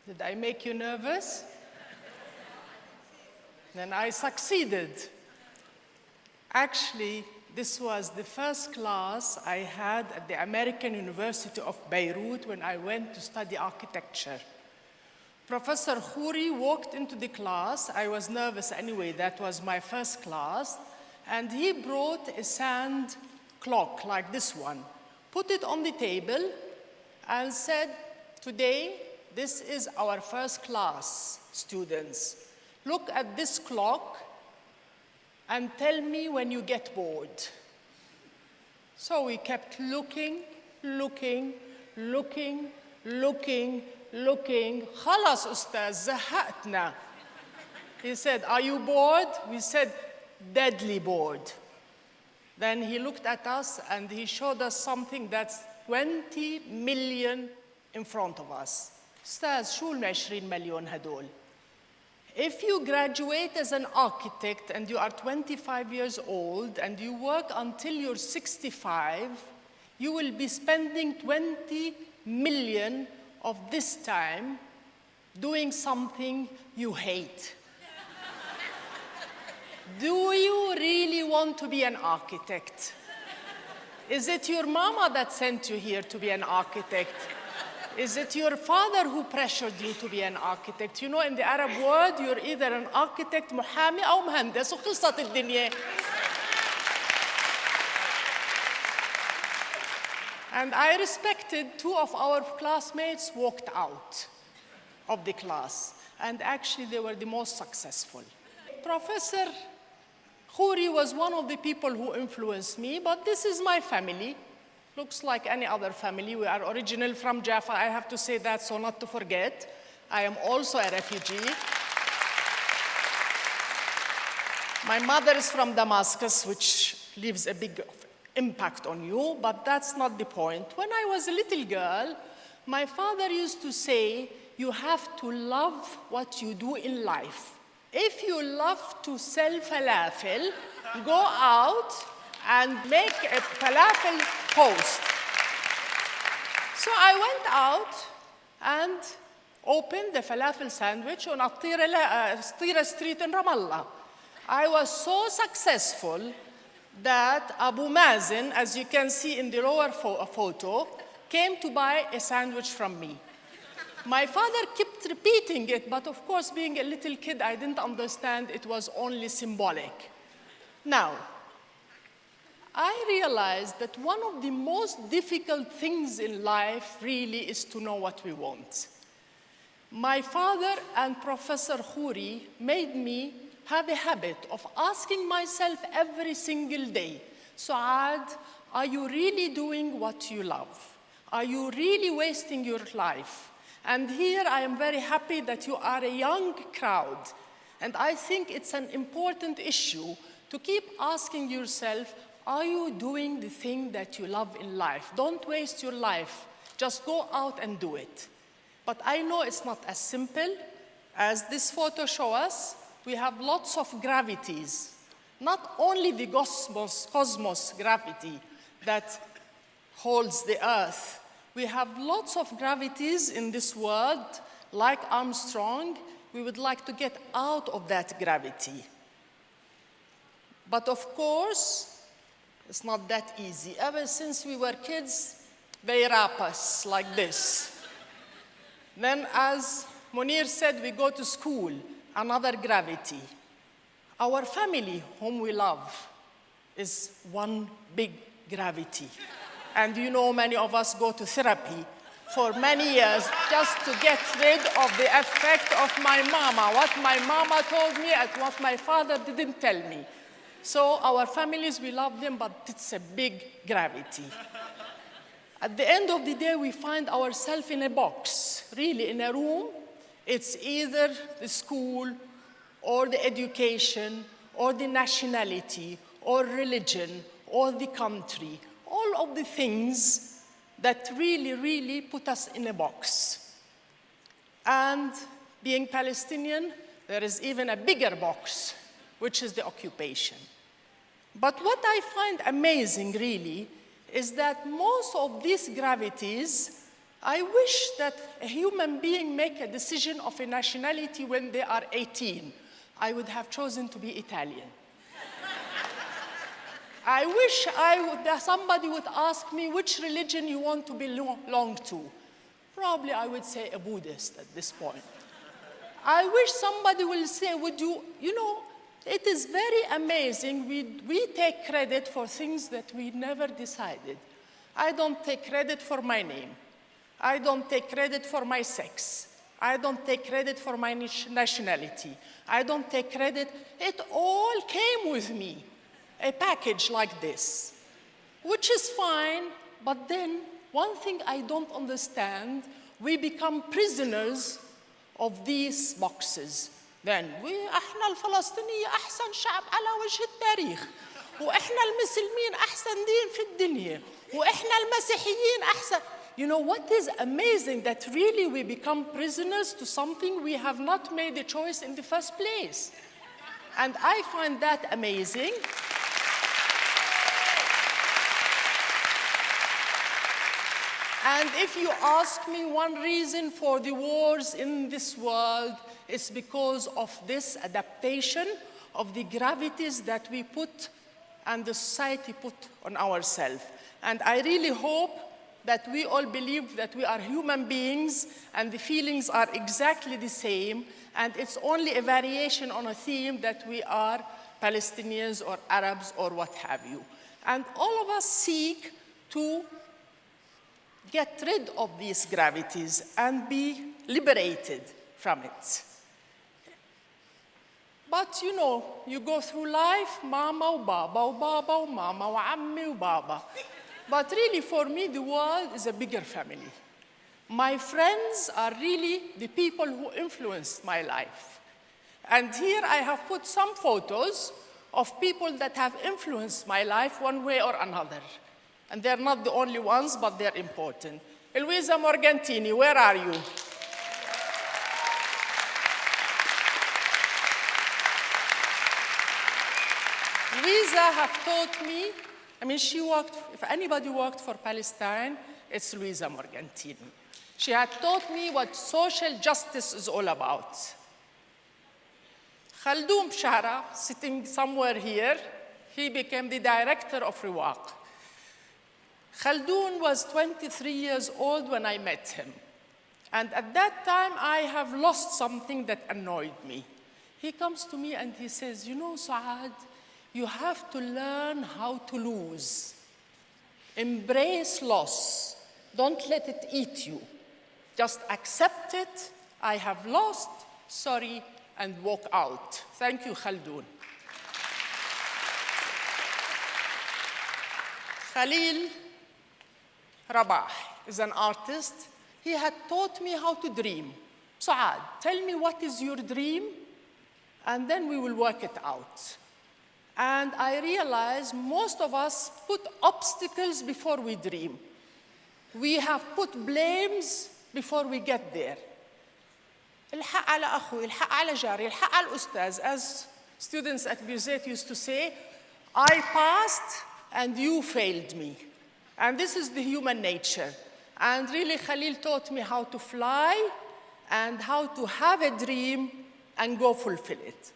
Did I make you nervous? Then I succeeded. Actually, this was the first class I had at the American University of Beirut when I went to study architecture. Professor Khouri walked into the class. I was nervous anyway, that was my first class. And he brought a sand clock like this one, put it on the table and said, today, this is our first class, students. Look at this clock and tell me when you get bored. So we kept looking. خلاص أستاذ زهقتنا. He said, are you bored? We said, deadly bored. Then he looked at us and he showed us something that's 20 million in front of us. أستاذ شو ال20 مليون هدول? If you graduate as an architect and you are 25 years old and you work until you're 65, you will be spending 20 million of this time doing something you hate. Do you really want to be an architect? Is it your mama that sent you here to be an architect? Is it your father who pressured you to be an architect? You know, in the Arab world, you're either an architect, محامي أو مهندس وخلصت الدنيا. And I respected two of our classmates walked out of the class. And actually, they were the most successful. Professor Khouri was one of the people who influenced me, but this is my family. Looks like any other family. We are original from Jaffa. I have to say that so not to forget. I am also a refugee. My mother is from Damascus, which leaves a big impact on you, but that's not the point. When I was a little girl, my father used to say, you have to love what you do in life. If you love to sell falafel, go out and make a falafel post. So I went out and opened the falafel sandwich on Atira Street in Ramallah. I was so successful that Abu Mazen, as you can see in the lower photo, came to buy a sandwich from me. My father kept repeating it, but of course, being a little kid, I didn't understand it was only symbolic. Now, I realized that one of the most difficult things in life really is to know what we want. My father and Professor Khouri made me have a habit of asking myself every single day, Suad, are you really doing what you love? Are you really wasting your life? And here I am very happy that you are a young crowd. And I think it's an important issue to keep asking yourself, are you doing the thing that you love in life? Don't waste your life. Just go out and do it. But I know it's not as simple as this photo shows us. We have lots of gravities. Not only the cosmos gravity that holds the Earth. We have lots of gravities in this world. Like Armstrong, we would like to get out of that gravity. But of course, it's not that easy. Ever since we were kids, they wrap us like this. Then, as Munir said, we go to school, another gravity. Our family, whom we love, is one big gravity. And you know, many of us go to therapy for many years just to get rid of the effect of my mama, what my mama told me and what my father didn't tell me. So our families, we love them, but it's a big gravity. At the end of the day, we find ourselves in a box, really in a room. It's either the school or the education or the nationality or religion or the country, all of the things that really, really put us in a box. And being Palestinian, there is even a bigger box, which is the occupation. But what I find amazing, really, is that most of these gravities I wish that a human being make a decision of a nationality when they are 18. I would have chosen to be Italian. I wish that somebody would ask me which religion you want to belong to. Probably I would say a Buddhist at this point. I wish somebody will say, you know, it is very amazing. We take credit for things that we never decided. I don't take credit for my name. I don't take credit for my sex. I don't take credit for my nationality. I don't take credit. It all came with me, a package like this, which is fine, but then one thing I don't understand, we become prisoners of these boxes. Then, احنا الفلسطينية أحسن شعب على وجه التاريخ، وإحنا المسلمين أحسن دين في الدنيا، وإحنا المسيحيين أحسن. You know what is amazing? That really we become prisoners to something we have not made a choice in the first place. And I find that amazing. And if you ask me one reason for the wars in this world, it's because of this adaptation of the gravities that we put and the society put on ourselves. And I really hope that we all believe that we are human beings and the feelings are exactly the same, and it's only a variation on a theme that we are Palestinians or Arabs or what have you. And all of us seek to get rid of these gravities and be liberated from it. But you know, you go through life, mama, baba, mama, ammi, baba. But really, for me, the world is a bigger family. My friends are really the people who influenced my life. And here I have put some photos of people that have influenced my life one way or another. And they're not the only ones, but they're important. Luisa Morgantini, where are you? Luisa have taught me, I mean, she worked, if anybody worked for Palestine, it's Luisa Morgantini. She had taught me what social justice is all about. Khaldoun Bshara, sitting somewhere here, he became the director of RIWAQ. Khaldoun was 23 years old when I met him. And at that time, I have lost something that annoyed me. He comes to me and he says, you know, Suad, you have to learn how to lose. Embrace loss. Don't let it eat you. Just accept it. I have lost, sorry, and walk out. Thank you, Khaldoun. Khalil Rabah is an artist. He had taught me how to dream. Suad, tell me what is your dream, and then we will work it out. And I realized most of us put obstacles before we dream. We have put blames before we get there. الحق على أخوي, الحق على جاري, الحق على الأستاذ. As students at Beirut used to say, I passed and you failed me. And this is the human nature. And really, Khalil taught me how to fly and how to have a dream and go fulfill it.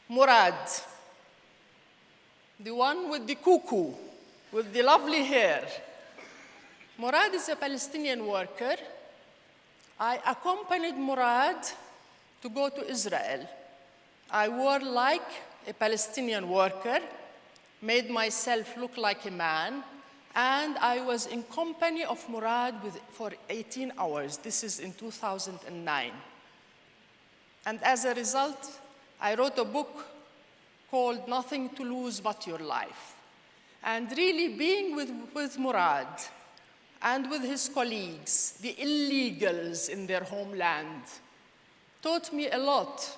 Murad, the one with the cuckoo, with the lovely hair. Murad is a Palestinian worker. I accompanied Murad to go to Israel. I wore like a Palestinian worker, made myself look like a man, and I was in company of Murad for 18 hours. This is in 2009. And as a result, I wrote a book called Nothing to Lose But Your Life. And really being with Murad and with his colleagues, the illegals in their homeland, taught me a lot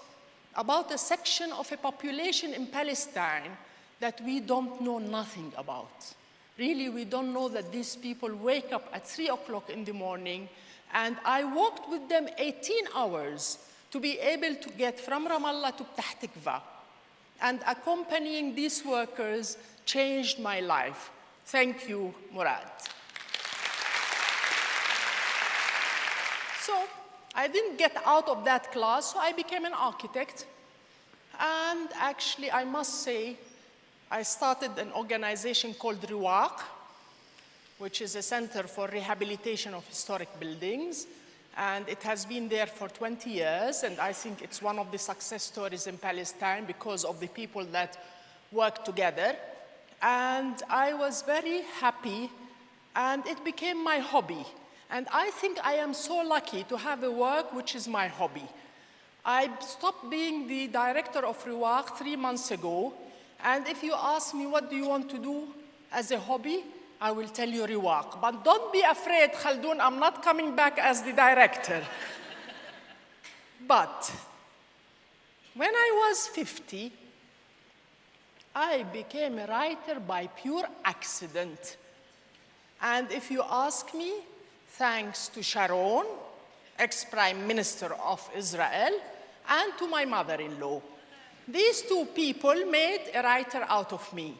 about a section of a population in Palestine that we don't know nothing about. Really, we don't know that these people wake up at 3 o'clock in the morning, and I walked with them 18 hours to be able to get from Ramallah to Petah Tikva. And accompanying these workers changed my life. Thank you, Murad. So I didn't get out of that class, so I became an architect. And actually, I must say, I started an organization called RIWAQ, which is a center for rehabilitation of historic buildings. And it has been there for 20 years, and I think it's one of the success stories in Palestine because of the people that work together. And I was very happy, and it became my hobby. And I think I am so lucky to have a work which is my hobby. I stopped being the director of RIWAQ 3 months ago, and if you ask me what do you want to do as a hobby, I will tell you RIWAQ. But don't be afraid, Khaldoon, I'm not coming back as the director. But when I was 50, I became a writer by pure accident. And if you ask me, thanks to Sharon, ex-Prime Minister of Israel, and to my mother-in-law. These two people made a writer out of me.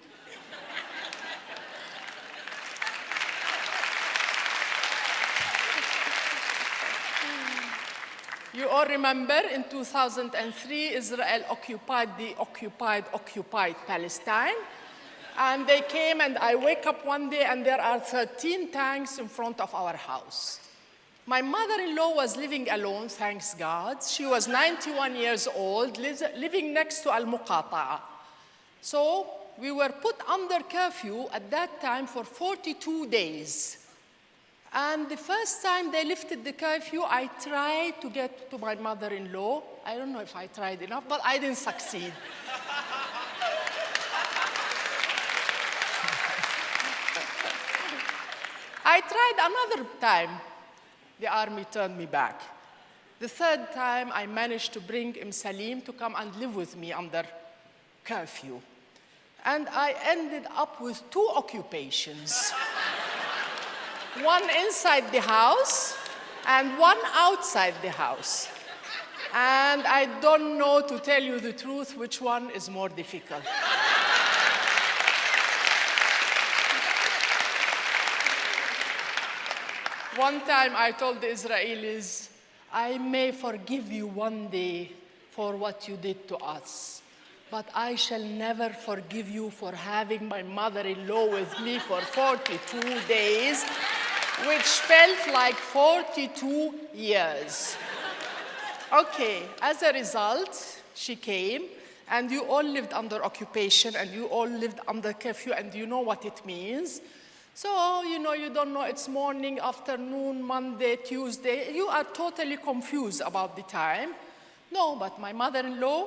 You all remember in 2003, Israel occupied the occupied Palestine. And they came, and I wake up one day, and there are 13 tanks in front of our house. My mother-in-law was living alone, thanks God. She was 91 years old, living next to Al-Muqata'a. So we were put under curfew at that time for 42 days. And the first time they lifted the curfew, I tried to get to my mother-in-law. I don't know if I tried enough, but I didn't succeed. I tried another time. The army turned me back. The third time, I managed to bring Salim to come and live with me under curfew. And I ended up with 2 occupations. One inside the house and one outside the house. And I don't know, to tell you the truth, which one is more difficult. One time I told the Israelis, I may forgive you one day for what you did to us, but I shall never forgive you for having my mother-in-law with me for 42 days, which felt like 42 years. Okay, as a result, she came, and you all lived under occupation, and you all lived under curfew, and you know what it means. So, you don't know, it's morning, afternoon, Monday, Tuesday. You are totally confused about the time. No, but my mother-in-law,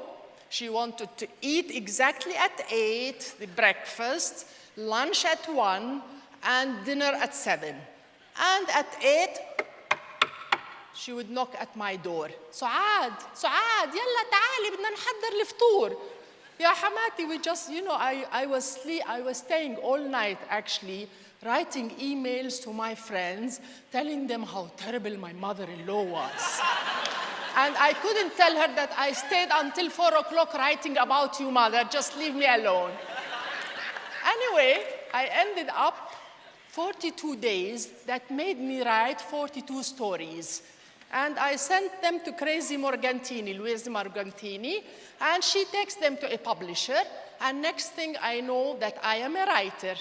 she wanted to eat exactly at 8, the breakfast, lunch at 1, and dinner at 7. And at 8, she would knock at my door. سعاد, يلا تعالي, بدنا نحضر الفطور. يا حماتي, we just, I was staying all night, actually, writing emails to my friends, telling them how terrible my mother-in-law was. And I couldn't tell her that I stayed until 4 o'clock writing about you, mother, just leave me alone. Anyway, I ended up 42 days that made me write 42 stories. And I sent them to Crazy Morgantini, Louise Morgantini, and she takes them to a publisher, and next thing I know that I am a writer.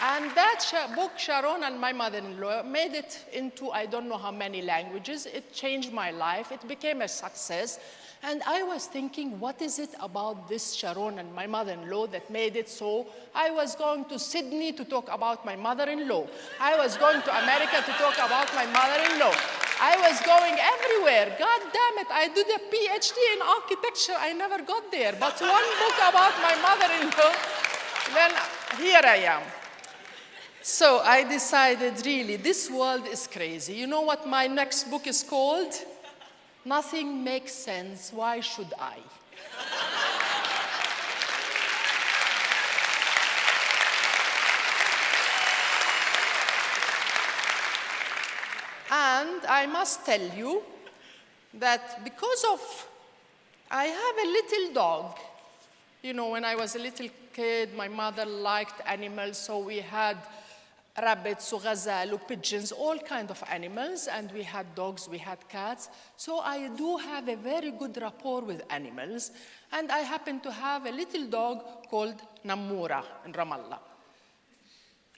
And that book, Sharon and my mother-in-law, made it into I don't know how many languages. It changed my life. It became a success. And I was thinking, what is it about this Sharon and my mother-in-law that made it so? I was going to Sydney to talk about my mother-in-law. I was going to America to talk about my mother-in-law. I was going everywhere. God damn it, I did a PhD in architecture. I never got there. But one book about my mother-in-law, then here I am. So I decided, really, this world is crazy. You know what my next book is called? Nothing makes sense. Why should I? And I must tell you that because of, I have a little dog, You know, when I was a little kid, my mother liked animals, so we had rabbits, ghazal, pigeons, all kinds of animals, and we had dogs, we had cats. So I do have a very good rapport with animals, and I happen to have a little dog called Namura in Ramallah.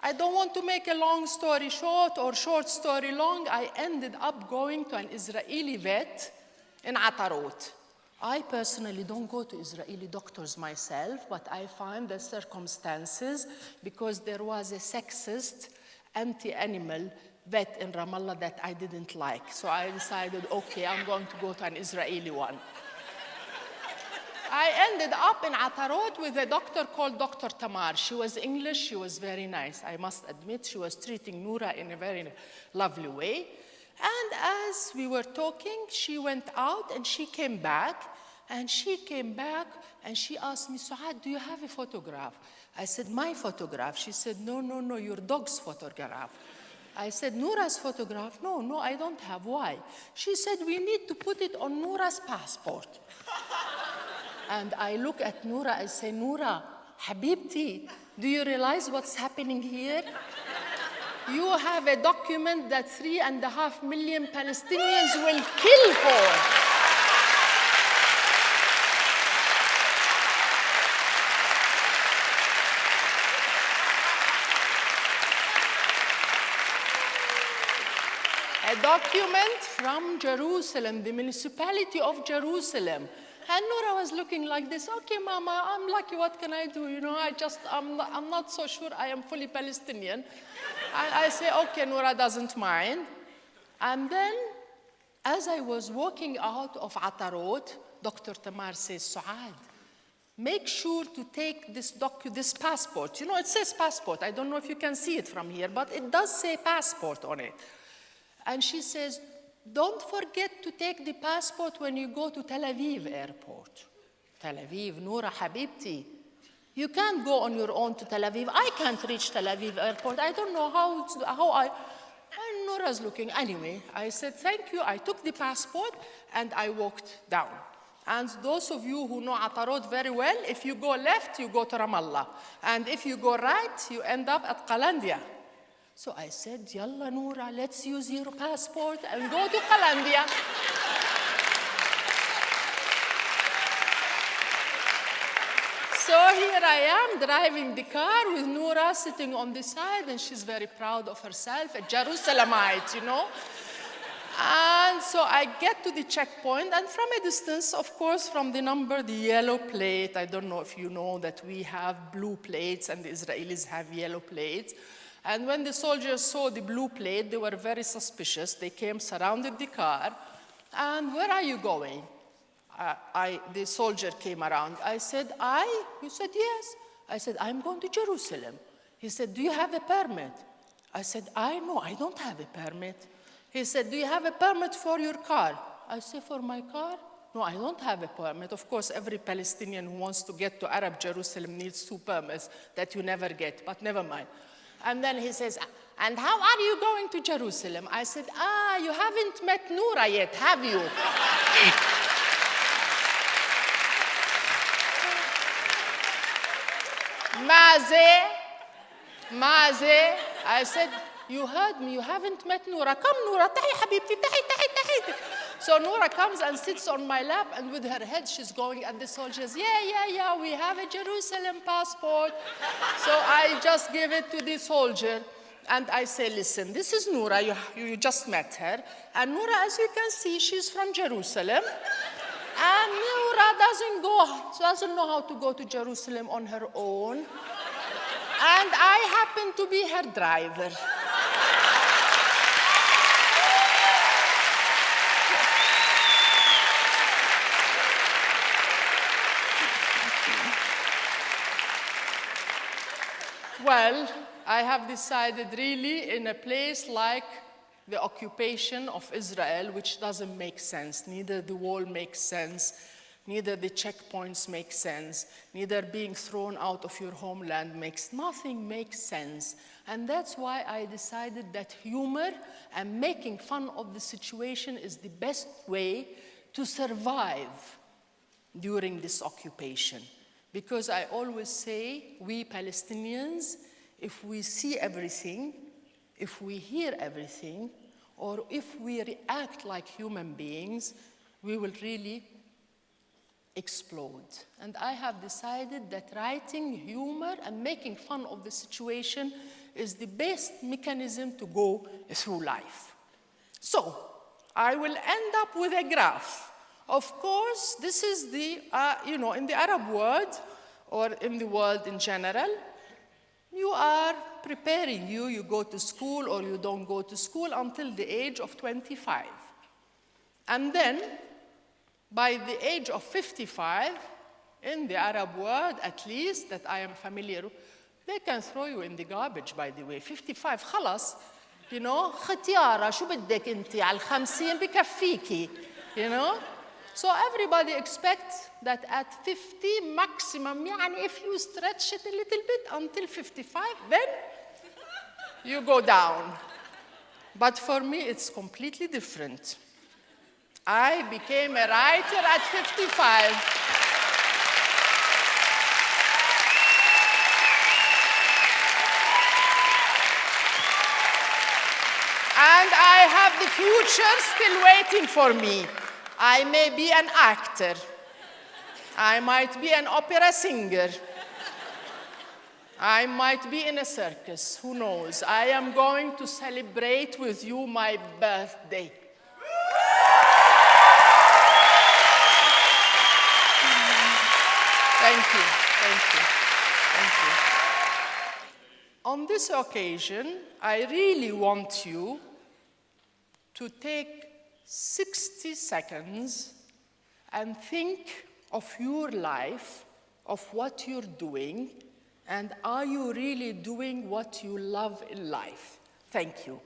I don't want to make a long story short or short story long. I ended up going to an Israeli vet in Atarot. I personally don't go to Israeli doctors myself, but I find the circumstances because there was a sexist, anti-animal vet in Ramallah that I didn't like. So I decided, okay, I'm going to go to an Israeli one. I ended up in Atarot with a doctor called Dr. Tamar. She was English, she was very nice. I must admit, she was treating Noura in a very lovely way. And as we were talking, she went out and she came back. And she asked me, Suad, do you have a photograph? I said, my photograph? She said, no, your dog's photograph. I said, Noura's photograph? No, I don't have. Why? She said, we need to put it on Noura's passport. And I look at Noura, I say, Noura, Habibti, do you realize what's happening here? You have a document that 3.5 million Palestinians will kill for. A document from Jerusalem, the municipality of Jerusalem. And Noura was looking like this, okay, Mama, I'm lucky, what can I do? You know, I'm not so sure I am fully Palestinian. And I say, okay, Noura doesn't mind. And then, as I was walking out of Atarot, Dr. Tamar says, Suad, make sure to take this passport. You know, it says passport. I don't know if you can see it from here, but it does say passport on it. And she says, don't forget to take the passport when you go to Tel Aviv airport. Tel Aviv, Noura Habibti. You can't go on your own to Tel Aviv. I can't reach Tel Aviv airport. I don't know And Noura's looking. Anyway, I said, thank you. I took the passport and I walked down. And those of you who know Atarot very well, if you go left, you go to Ramallah. And if you go right, you end up at Qalandia. So I said, Yalla Noura, let's use your passport and go to Qalandia. So here I am driving the car with Noura sitting on the side, and she's very proud of herself, a Jerusalemite, you know. And so I get to the checkpoint, and from a distance, of course, from the number, the yellow plate, I don't know if you know that we have blue plates and the Israelis have yellow plates. And when the soldiers saw the blue plate, they were very suspicious. They came, surrounded the car, and where are you going? The soldier came around. I said, He said, yes. I said, I'm going to Jerusalem. He said, do you have a permit? I said, no, I don't have a permit. He said, do you have a permit for your car? I said, for my car? No, I don't have a permit. Of course, every Palestinian who wants to get to Arab Jerusalem needs 2 permits that you never get, but never mind. And then he says, and how are you going to Jerusalem? I said, you haven't met Noura yet, have you? Maze. I said, you heard me, you haven't met Noura. Come, Noura, tahi habibti, tahi. So Noura comes and sits on my lap, and with her head she's going at the soldiers, yeah, we have a Jerusalem passport. So I just give it to the soldier, and I say, listen, this is Noura, you just met her. And Noura, as you can see, she's from Jerusalem. And Noura doesn't know how to go to Jerusalem on her own. And I happen to be her driver. Well, I have decided really in a place like the occupation of Israel, which doesn't make sense. Neither the wall makes sense, neither the checkpoints make sense, neither being thrown out of your homeland nothing makes sense. And that's why I decided that humor and making fun of the situation is the best way to survive during this occupation. Because I always say, we Palestinians, if we see everything, if we hear everything, or if we react like human beings, we will really explode. And I have decided that writing humor and making fun of the situation is the best mechanism to go through life. So, I will end up with a graph. Of course, this is the, in the Arab world, or in the world in general, you are preparing you go to school or you don't go to school until the age of 25. And then, by the age of 55, in the Arab world, at least, that I am familiar with, they can throw you in the garbage, by the way. 55, خلاص, ختيارة, شو بدك انتي على 50 بكفيكي, So everybody expects that at 50 maximum, if you stretch it a little bit until 55, then you go down. But for me, it's completely different. I became a writer at 55. And I have the future still waiting for me. I may be an actor. I might be an opera singer. I might be in a circus. Who knows? I am going to celebrate with you my birthday. Thank you. Thank you. Thank you. On this occasion, I really want you to take 60 seconds and think of your life, of what you're doing, and are you really doing what you love in life? Thank you.